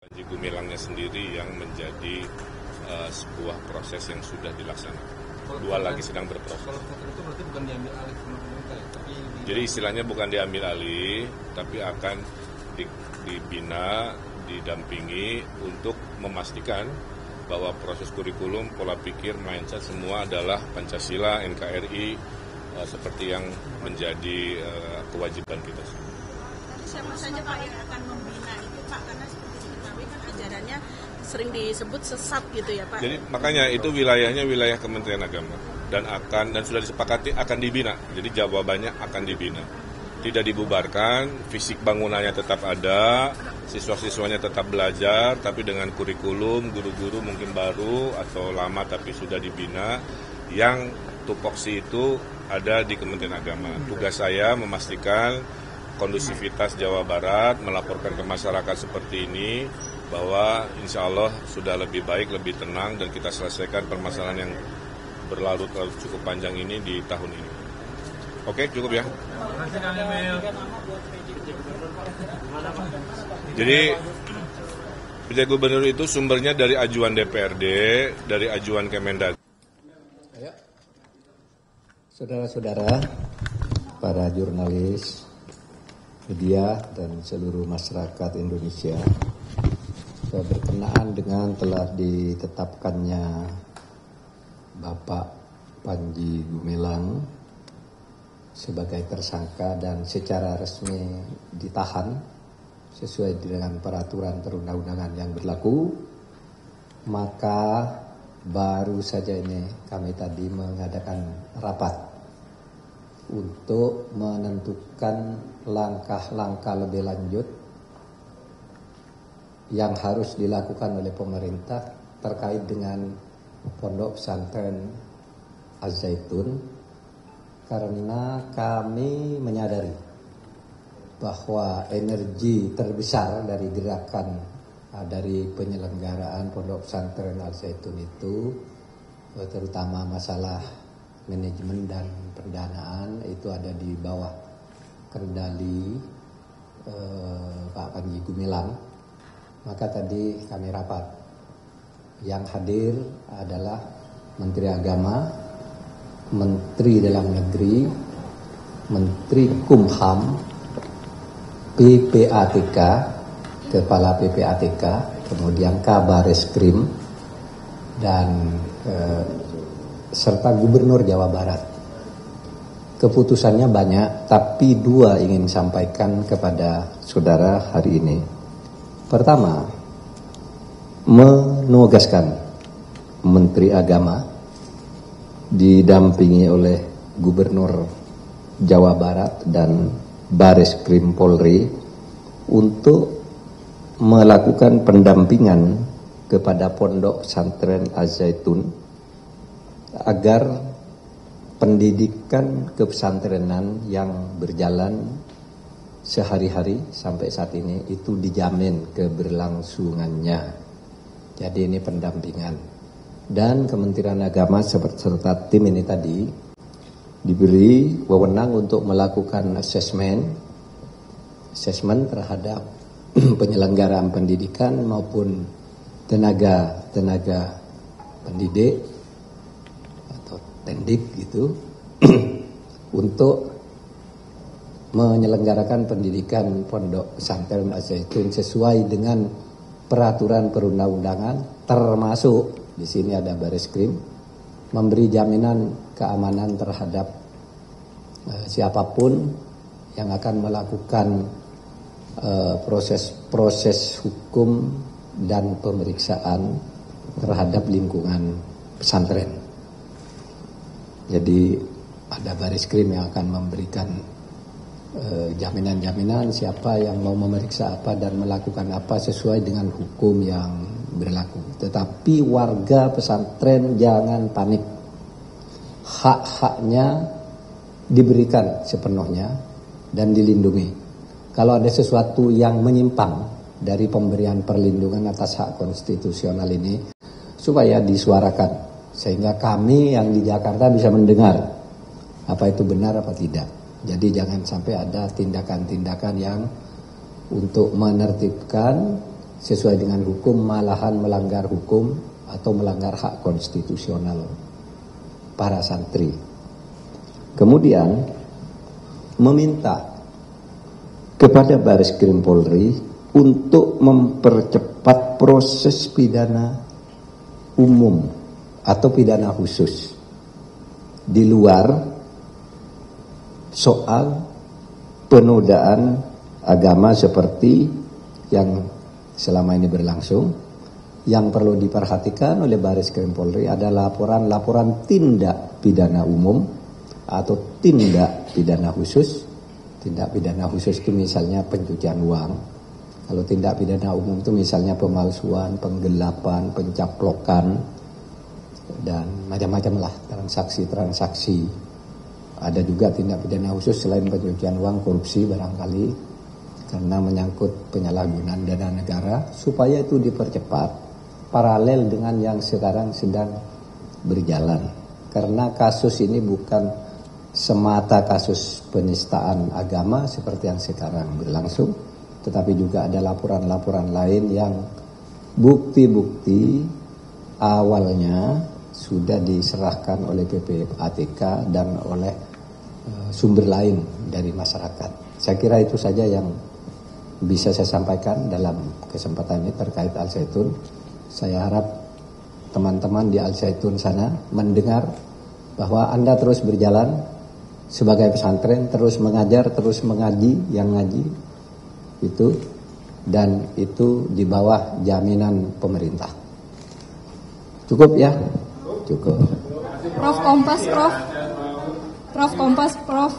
Panji Gumilangnya sendiri yang menjadi sebuah proses yang sudah dilaksanakan. Dua lagi sedang berproses. Kalau itu berarti bukan diambil alih sama pemerintah ya? Jadi istilahnya bukan diambil alih, tapi akan dibina, didampingi untuk memastikan bahwa proses kurikulum, pola pikir, mindset semua adalah Pancasila, NKRI, seperti yang menjadi kewajiban kita semua. Siapa saja Pak yang akan membina itu Pak, karena seperti diketahui kan ajarannya sering disebut sesat gitu ya Pak. Jadi makanya itu wilayahnya wilayah Kementerian Agama dan sudah disepakati akan dibina. Jadi jawabannya akan dibina. Tidak dibubarkan, fisik bangunannya tetap ada, siswa-siswanya tetap belajar, tapi dengan kurikulum, guru-guru mungkin baru atau lama tapi sudah dibina, yang tupoksi itu ada di Kementerian Agama. Tugas saya memastikan kondusivitas Jawa Barat, melaporkan ke masyarakat seperti ini, bahwa insya Allah sudah lebih baik, lebih tenang, dan kita selesaikan permasalahan yang berlarut-larut cukup panjang ini di tahun ini. Oke, cukup ya. Jadi PJ Gubernur itu sumbernya dari ajuan DPRD, dari ajuan Kemendag. Saudara-saudara, para jurnalis, media, dan seluruh masyarakat Indonesia, berkenaan dengan telah ditetapkannya Bapak Panji Gumilang sebagai tersangka dan secara resmi ditahan sesuai dengan peraturan perundang-undangan yang berlaku, maka baru saja ini kami tadi mengadakan rapat untuk menentukan langkah-langkah lebih lanjut yang harus dilakukan oleh pemerintah terkait dengan Pondok Pesantren Az-Zaitun, karena kami menyadari bahwa energi terbesar dari gerakan dari penyelenggaraan Pondok Pesantren Az-Zaitun itu, terutama masalah manajemen dan pendanaan, itu ada di bawah kendali Pak Panji Gumilang. Maka tadi kami rapat, yang hadir adalah Menteri Agama, Menteri Dalam Negeri, Menteri Kumham, PPATK, Kepala PPATK, kemudian Kabar Reskrim, dan serta Gubernur Jawa Barat. Keputusannya banyak, tapi dua ingin sampaikan kepada saudara hari ini. Pertama, menugaskan Menteri Agama didampingi oleh Gubernur Jawa Barat dan Bareskrim Polri untuk melakukan pendampingan kepada Pondok Pesantren Az-Zaitun agar pendidikan kepesantrenan yang berjalan sehari-hari sampai saat ini itu dijamin keberlangsungannya. Jadi ini pendampingan. Dan Kementerian Agama serta tim ini tadi diberi wewenang untuk melakukan asesmen terhadap penyelenggaraan pendidikan maupun tenaga pendidik atau tendik gitu untuk menyelenggarakan pendidikan Pondok Pesantren Az-Zaitun sesuai dengan peraturan perundang-undangan, termasuk di sini ada Bareskrim, memberi jaminan keamanan terhadap siapapun yang akan melakukan proses hukum dan pemeriksaan terhadap lingkungan pesantren. Jadi ada Bareskrim yang akan memberikan jaminan-jaminan siapa yang mau memeriksa apa dan melakukan apa sesuai dengan hukum yang berlaku. Tetapi warga pesantren jangan panik. Hak-haknya diberikan sepenuhnya dan dilindungi. Kalau ada sesuatu yang menyimpang dari pemberian perlindungan atas hak konstitusional ini, supaya disuarakan sehingga kami yang di Jakarta bisa mendengar apa itu benar apa tidak. Jadi jangan sampai ada tindakan-tindakan yang untuk menertibkan sesuai dengan hukum, malahan melanggar hukum atau melanggar hak konstitusional para santri. Kemudian meminta kepada Bareskrim Polri untuk mempercepat proses pidana umum atau pidana khusus di luar soal penodaan agama seperti yang selama ini berlangsung. Yang perlu diperhatikan oleh Bareskrim Polri adalah laporan tindak pidana umum atau tindak pidana khusus. Tindak pidana khusus itu misalnya pencucian uang. Kalau tindak pidana umum itu misalnya pemalsuan, penggelapan, pencaplokan, dan macam-macam lah, transaksi-transaksi. Ada juga tindak pidana khusus selain pencucian uang, korupsi barangkali, karena menyangkut penyalahgunaan dana negara, supaya itu dipercepat paralel dengan yang sekarang sedang berjalan. Karena kasus ini bukan semata kasus penistaan agama seperti yang sekarang berlangsung, tetapi juga ada laporan-laporan lain yang bukti-bukti awalnya sudah diserahkan oleh PPATK dan oleh sumber lain dari masyarakat. Saya kira itu saja yang bisa saya sampaikan dalam kesempatan ini terkait Al Zaitun. Saya harap teman-teman di Al Zaitun sana mendengar bahwa Anda terus berjalan sebagai pesantren, terus mengajar, terus mengaji, yang ngaji itu, dan itu di bawah jaminan pemerintah. Cukup ya? Cukup. Prof Kompas, Prof. Prof Kompas, Prof.